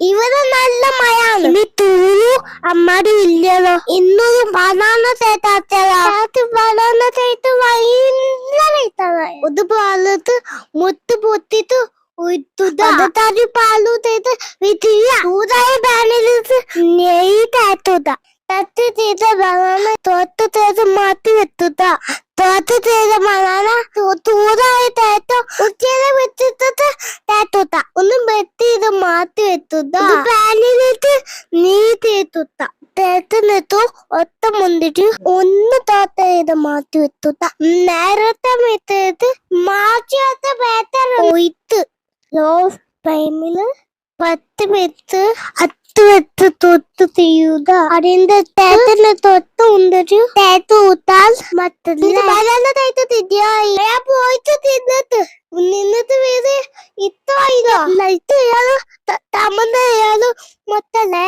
ഇവിടെ നല്ല മഴയാണ്. ഇനി തൂരു അമ്മാടി ഇല്ലല്ലോ. ഇന്നൊരു ബനാന തേറ്റാത്ത ബനാന തേറ്റ് ഭയങ്കര ഇത് പാലത്ത് മുത്ത് പൊത്തിട്ട് ഉയർത്തുതാരി പാലു തേത്ത് ചൂടായ പാനിലിട്ട് നെയ്യ് തേത്തുക. തത്ത് ചെയ്ത ബനാന തോത്ത് തേത്ത് മാറ്റി വെത്തുക. തോത്ത് ചെയ്ത ബനാന ചൂടായ തേറ്റോ ഉച്ചയെ വെച്ചിട്ട് തേത്തുക. ഒന്ന് വെത്തി ഇത് മാറ്റി വെത്തുക. പാനിലിട്ട് നീ തേത്തുക. തേത്തുന്നിട്ടു ഒത്ത മുന്തിട്ട് ഒന്ന് തോത്ത ഇത് മാറ്റി വെത്തുക. നേരത്തെ മെത്തേത് മാറ്റി വെച്ച ബേറ്റർ ഒഴിത്ത് ലോ ഫ്ലെയിമില് 10 മിനിറ്റ് 10 മിനിറ്റ് തൊട്ട് ചെയ്യുക. അതിന്റെ തേത്തിന് തൊട്ട് ഉണ്ടൊരു തേത്ത് ഊത്താൽ മറ്റൊരു ബനാന തേത്ത് തിരിയായി പോയിട്ട് നിന്നിട്ട് വീട് ഇത്രയാലോ ഇയാള് തമ്മന്ന് അയാള് മൊത്തല്ലേ